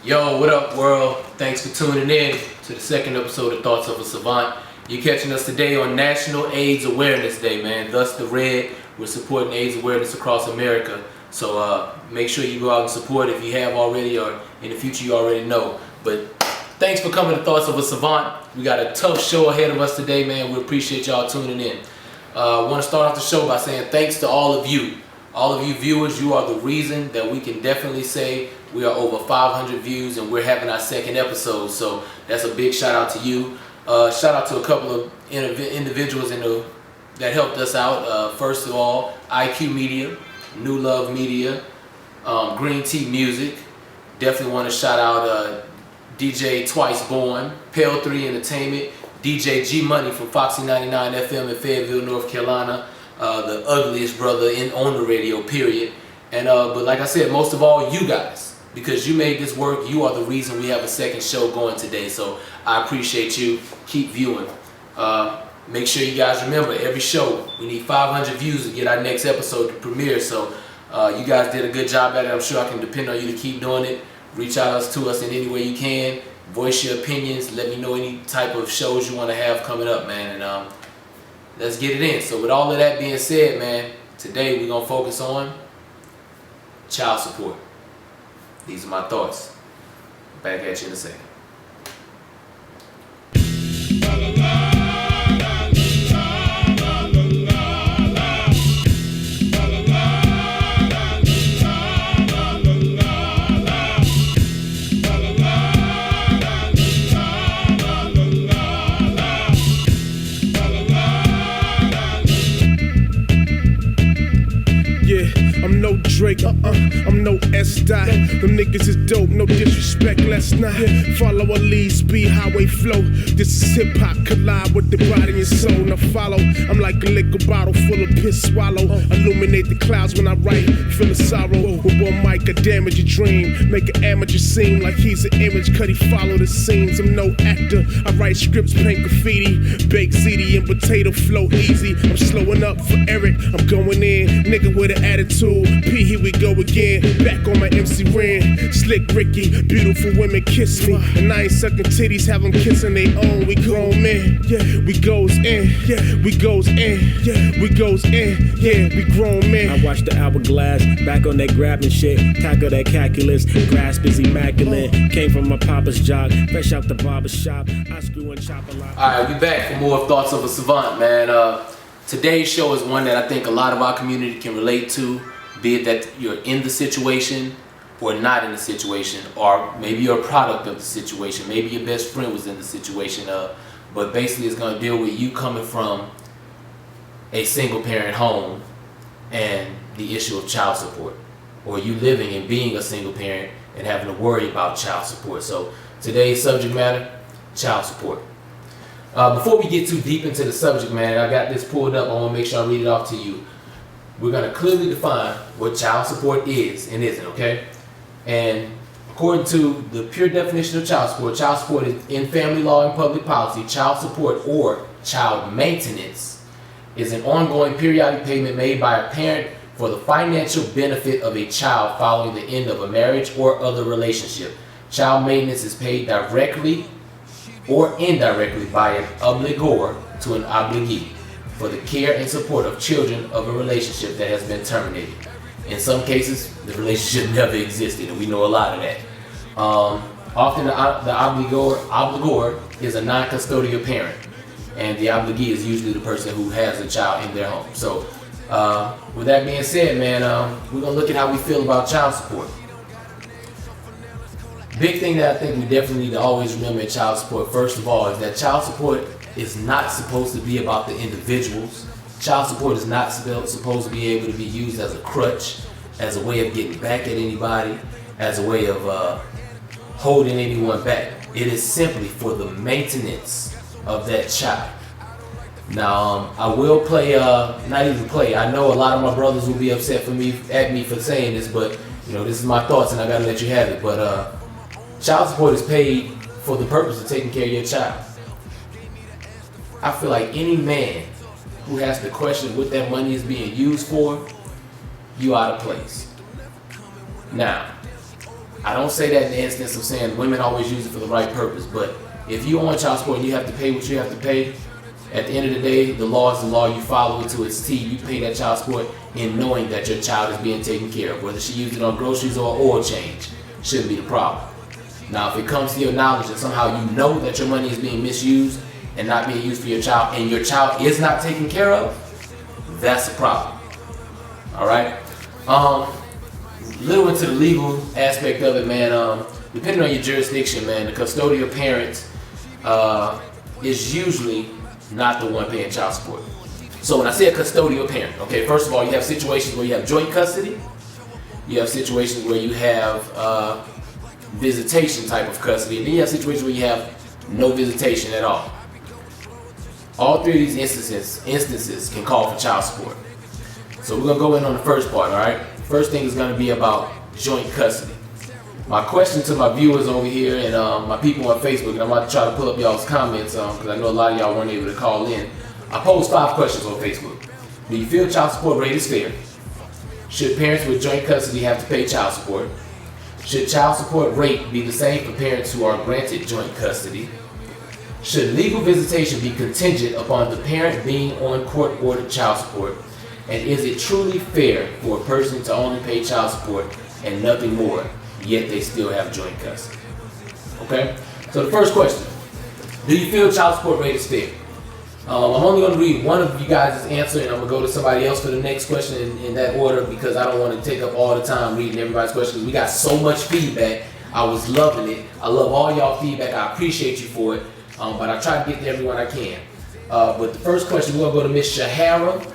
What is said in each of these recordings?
Yo, what up, world? Thanks for tuning in to the second episode of Thoughts of a Savant. You're catching us today on National AIDS Awareness Day, man. Thus the red. We're supporting AIDS awareness across America. So make sure you go out and support if you have already, or in the future you already know. But thanks for coming to Thoughts of a Savant. We got a tough show ahead of us today, man. We appreciate y'all tuning in. I want to start off the show by saying thanks to all of you. All of you viewers, you are the reason that we can definitely say we are over 500 views and we're having our second episode. So that's a big shout out to you. Shout out to a couple of individuals that helped us out. First of all, IQ Media, New Love Media, Green Tea Music. Definitely want to shout out DJ Twice Born, Pale 3 Entertainment, DJ G Money from Foxy 99 FM in Fayetteville, North Carolina. The ugliest brother on the radio, period. And but like I said, most of all, you guys, because you made this work. You are the reason we have a second show going today. So I appreciate you. Keep viewing. Make sure you guys remember, every show we need 500 views to get our next episode to premiere. So you guys did a good job at it. I'm sure I can depend on you to keep doing it. Reach out to us in any way you can. Voice your opinions. Let me know any type of shows you want to have coming up, man. And let's get it in. So with all of that being said, man, today we're going to focus on child support. These are my thoughts. Back at you in a second. I'm no Drake, I'm no S-Dot. Them niggas is dope, no disrespect, let's not follow a lead, speed, highway flow. This is hip-hop, collide with the body and soul. Now follow, I'm like a liquor bottle full of piss swallow. Illuminate the clouds when I write, feel the sorrow. With one mic, I damage your dream. Make an amateur seem like he's an image, cut he follow the scenes. I'm no actor, I write scripts, paint graffiti. Bake ziti and potato flow easy. I'm slowing up for Eric, I'm going in. Nigga with an attitude. P, here we go again, back on my MC Ren. Slick Ricky, beautiful women kiss me, and I ain't sucking titties, have them kissing they own. We grown men, yeah, we goes in, yeah, we goes in, yeah, we goes in, yeah, we grown men. I watch the hourglass, back on that grabbing shit, tackle that calculus, grasp is immaculate. Came from my papa's job, fresh out the barber shop, I screw and chop a lot. Alright, we back for more Thoughts of a Savant, man. Today's show is one that I think a lot of our community can relate to. Be it that you're in the situation or not in the situation, or maybe you're a product of the situation, maybe your best friend was in the situation, but basically it's going to deal with you coming from a single parent home and the issue of child support, or you living and being a single parent and having to worry about child support. So today's subject matter, child support. Before we get too deep into the subject matter, I got this pulled up. I want to make sure I read it off to you. We're going to clearly define what child support is and isn't, okay? And according to the pure definition of child support is in family law and public policy. Child support, or child maintenance, is an ongoing periodic payment made by a parent for the financial benefit of a child following the end of a marriage or other relationship. Child maintenance is paid directly or indirectly by an obligor to an obligee for the care and support of children of a relationship that has been terminated. In some cases, the relationship never existed, and we know a lot of that. Often the obligor is a non-custodial parent, and the obligee is usually the person who has a child in their home. So with that being said, man, we're going to look at how we feel about child support. Big thing that I think we definitely need to always remember in child support, first of all, is that child support is not supposed to be about the individuals. Child support is not supposed to be able to be used as a crutch, as a way of getting back at anybody, as a way of holding anyone back. It is simply for the maintenance of that child. Now, I will play, not even play, I know a lot of my brothers will be upset at me for saying this, but you know, this is my thoughts and I gotta let you have it. But child support is paid for the purpose of taking care of your child. I feel like any man who has to question what that money is being used for, you out of place. Now, I don't say that in the instance of saying women always use it for the right purpose, but if you own child support and you have to pay what you have to pay, at the end of the day, the law is the law. You follow it to its T. You pay that child support in knowing that your child is being taken care of. Whether she used it on groceries or oil change, shouldn't be the problem. Now, if it comes to your knowledge and somehow you know that your money is being misused and not being used for your child, and your child is not taken care of, that's a problem. All right. Little into the legal aspect of it, man. Depending on your jurisdiction, man, the custodial parent is usually not the one paying child support. So when I say a custodial parent, okay, first of all, you have situations where you have joint custody. You have situations where you have visitation type of custody, and then you have situations where you have no visitation at all. All three of these instances can call for child support. So we're gonna go in on the first part, all right? First thing is gonna be about joint custody. My question to my viewers over here and my people on Facebook, and I'm about to try to pull up y'all's comments because I know a lot of y'all weren't able to call in. I posed 5 questions on Facebook. Do you feel child support rate is fair? Should parents with joint custody have to pay child support? Should child support rate be the same for parents who are granted joint custody? Should legal visitation be contingent upon the parent being on court-ordered child support? And is it truly fair for a person to only pay child support and nothing more, yet they still have joint custody? Okay? So the first question, do you feel child support rate is fair? I'm only going to read one of you guys' answer, and I'm going to go to somebody else for the next question in that order because I don't want to take up all the time reading everybody's questions. We got so much feedback. I was loving it. I love all y'all feedback. I appreciate you for it. But I try to get to everyone I can. But the first question, we're going to go to Miss Shahara,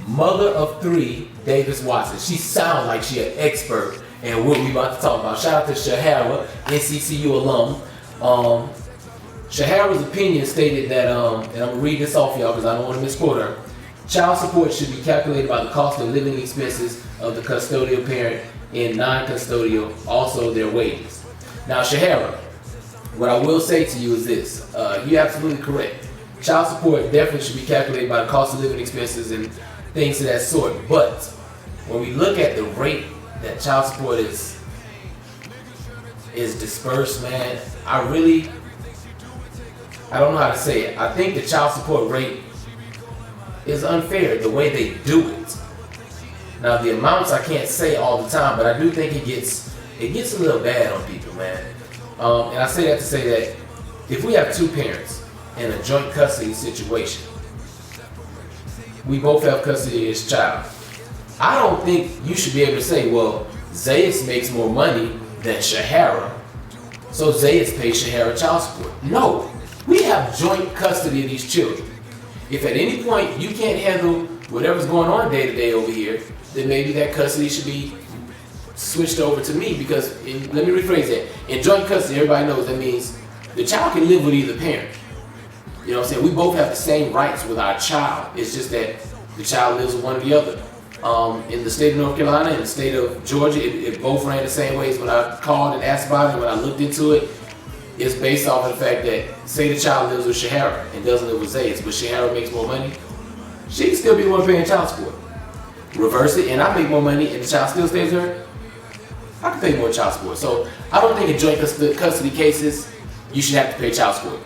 mother of 3, Davis Watson. She sounds like she an expert in what we about to talk about. Shout out to Shahara, NCCU alum. Shahara's opinion stated that, and I'm going to read this off y'all because I don't want to misquote her. Child support should be calculated by the cost of living expenses of the custodial parent and non-custodial, also their wages. Now, Shahara, what I will say to you is this. You're absolutely correct. Child support definitely should be calculated by the cost of living expenses and things of that sort. But when we look at the rate that child support is dispersed, man, I don't know how to say it. I think the child support rate is unfair the way they do it. Now the amounts I can't say all the time, but I do think it gets a little bad on people, man. And I say that to say that if we have 2 parents in a joint custody situation, we both have custody of this child. I don't think you should be able to say, well, Zayas makes more money than Shahara, so Zayas pays Shahara child support. No, we have joint custody of these children. If at any point you can't handle whatever's going on day to day over here, then maybe that custody should be switched over to me because, let me rephrase that. In joint custody, everybody knows that means the child can live with either parent. You know what I'm saying? We both have the same rights with our child. It's just that the child lives with one or the other. In the state of North Carolina and the state of Georgia, it both ran the same ways. When I called and asked about it, when I looked into it, it's based off of the fact that, say the child lives with Shahara and doesn't live with Zayas, but Shahara makes more money, she can still be the one paying child support. Reverse it, and I make more money and the child still stays with her, I can pay more child support. So I don't think in joint custody cases, you should have to pay child support.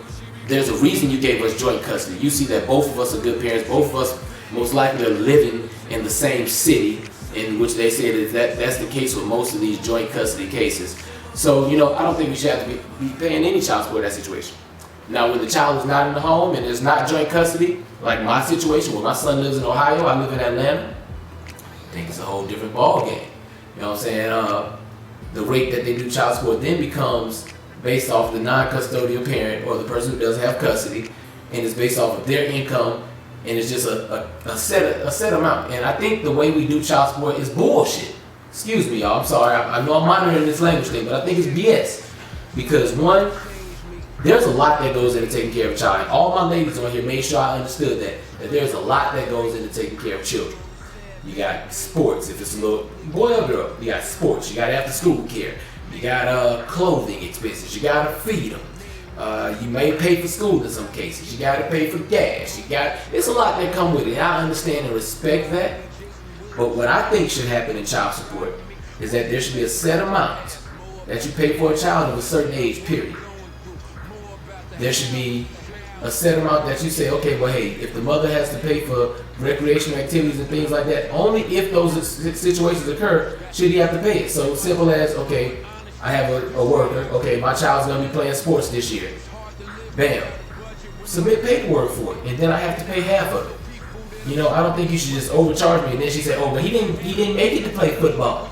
There's a reason you gave us joint custody. You see that both of us are good parents, both of us most likely are living in the same city, in which they say that's the case with most of these joint custody cases. So, I don't think we should have to be paying any child support in that situation. Now, when the child is not in the home and there's not joint custody, like my situation where my son lives in Ohio, I live in Atlanta, I think it's a whole different ball game. You know what I'm saying? The rate that they do child support then becomes based off the non-custodial parent or the person who doesn't have custody, and it's based off of their income, and it's just a set amount. And I think the way we do child support is bullshit. Excuse me, y'all. I'm sorry. I know I'm monitoring this language thing, but I think it's BS. Because one, there's a lot that goes into taking care of a child. And all my ladies on here made sure I understood that there's a lot that goes into taking care of children. You got sports, if it's a little boy or girl. You got sports. You got after school care. You got clothing expenses. You got to feed them. You may pay for school in some cases. You got to pay for gas. It's a lot that come with it. I understand and respect that. But what I think should happen in child support is that there should be a set amount that you pay for a child of a certain age, period. There should be a set amount that you say, okay, well, hey, if the mother has to pay for recreational activities and things like that, only if those situations occur should he have to pay it. So simple as, okay, I have a worker, okay, my child's gonna be playing sports this year. Bam. Submit paperwork for it, and then I have to pay half of it. You know, I don't think you should just overcharge me. And then she said, oh, but he didn't make it to play football.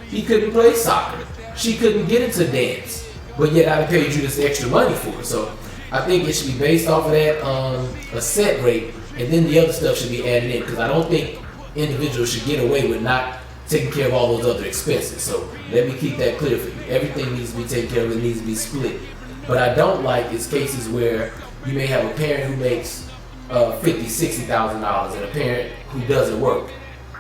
He couldn't play soccer. She couldn't get into dance. But yet I paid you this extra money for it. So I think it should be based off of that a set rate, and then the other stuff should be added in, because I don't think individuals should get away with not taking care of all those other expenses. So let me keep that clear for you. Everything needs to be taken care of. It needs to be split. But I don't like is cases where you may have a parent who makes $50,000-$60,000 and a parent who doesn't work,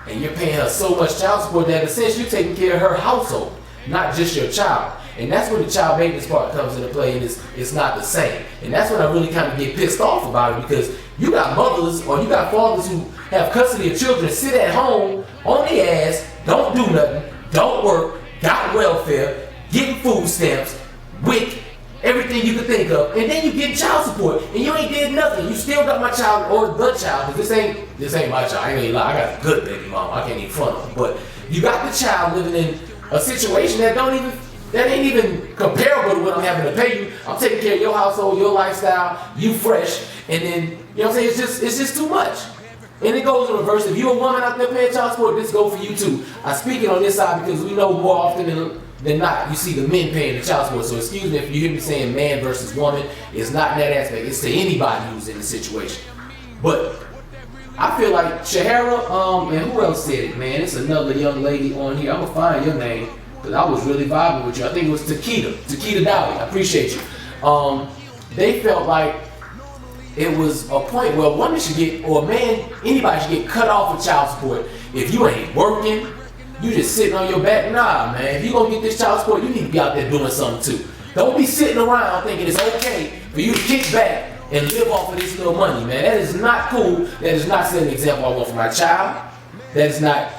and you're paying her so much child support that in a sense you're taking care of her household, not just your child. And that's where the child maintenance part comes into play, and it's not the same. And that's when I really kind of get pissed off about it, because you got mothers or you got fathers who have custody of children, sit at home on their ass, don't do nothing, don't work, got welfare, getting food stamps, WIC, everything you could think of, and then you get child support, and you ain't did nothing. You still got my child or the child, because this ain't my child. I ain't gonna lie, I got a good baby mama. I can't even front on, but you got the child living in a situation that ain't even comparable to what I'm having to pay you. I'm taking care of your household, your lifestyle, you fresh, and then, you know what I'm saying, it's just too much. And it goes in reverse. If you're a woman out there paying child support, this goes for you too. I speak it on this side because we know more often than not, you see the men paying the child support. So excuse me if you hear me saying man versus woman. It's not in that aspect. It's to anybody who's in the situation. But I feel like Shahara, and who else said it, man? It's another young lady on here. I'm gonna find your name, because I was really vibing with you. I think it was Takita Dowie. I appreciate you. They felt like it was a point where a woman should get, or a man, anybody should get cut off of child support if you ain't working, you just sitting on your back. Nah, man, if you gonna get this child support, you need to be out there doing something too. Don't be sitting around thinking it's okay for you to kick back and live off of this little money, man. That is not cool. That is not setting an example I want for my child. That is not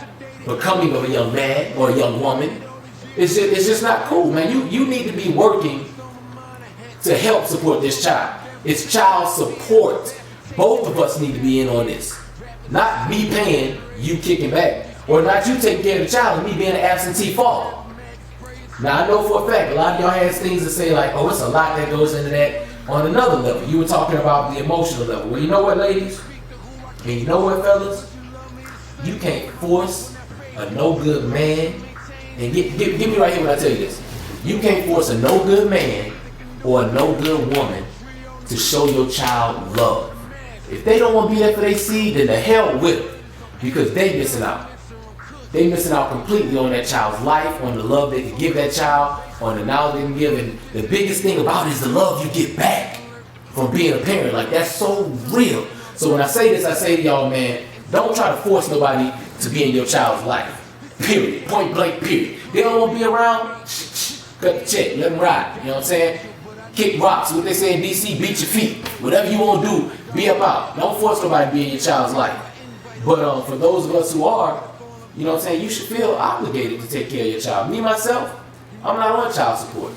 becoming of a young man or a young woman. It's just not cool, man. You need to be working to help support this child. It's child support. Both of us need to be in on this. Not me paying, you kicking back. Or not you taking care of the child and me being an absentee father. Now I know for a fact, a lot of y'all has things to say like, oh, it's a lot that goes into that on another level. You were talking about the emotional level. Well, you know what, ladies? And you know what, fellas? You can't force a no good man. And get me right here when I tell you this. You can't force a no good man or a no good woman to show your child love. If they don't want to be there for their seed, then the hell with them, because they missing out. They missing out completely on that child's life, on the love they can give that child, on the knowledge they can give. And the biggest thing about it is the love you get back from being a parent. Like, that's so real. So when I say this, I say to y'all, man, don't try to force nobody to be in your child's life. Period. Point blank, period. They don't want to be around, cut the check, let them ride. You know what I'm saying? Kick rocks, what they say in DC, beat your feet. Whatever you want to do, be about. Don't force nobody to be in your child's life. But for those of us who are, you know what I'm saying, you should feel obligated to take care of your child. Me, myself, I'm not on child support.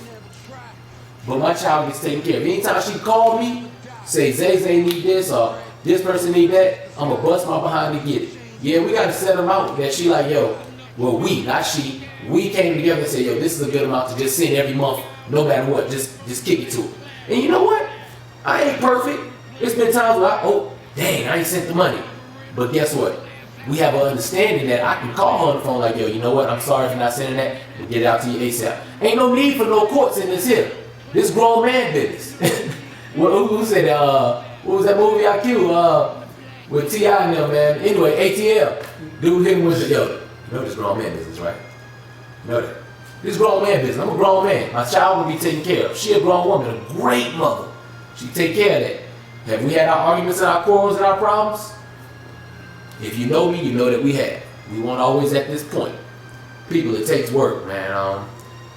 But my child gets taken care of. Anytime she call me, say, Zae need this, or this person need that, I'm going to bust my behind to get it. Yeah, we got to set them out that she like, yo, well, we, not she, we came together and said, yo, this is a good amount to just send every month, no matter what, just kick it to her. And you know what? I ain't perfect. There's been times where I ain't sent the money. But guess what? We have an understanding that I can call her on the phone like, yo, you know what? I'm sorry for not sending that. We'll get it out to you ASAP. Ain't no need for no courts in this here. This grown man business. Who said that? What was that movie IQ? With T.I. and them, man. Anyway, ATL. Dude hit him with the, yo, you know this grown man business, right? You know that. This grown man business. I'm a grown man. My child will be taken care of. She a grown woman, a great mother. She take care of that. Have we had our arguments and our quarrels and our problems? If you know me, you know that we have. We weren't always at this point. People, it takes work, man.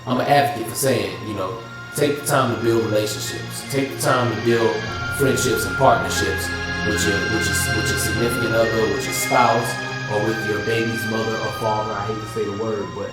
I'm an advocate for saying, you know, take the time to build relationships. Take the time to build friendships and partnerships with your significant other, with your spouse, or with your baby's mother or father. I hate to say the word, but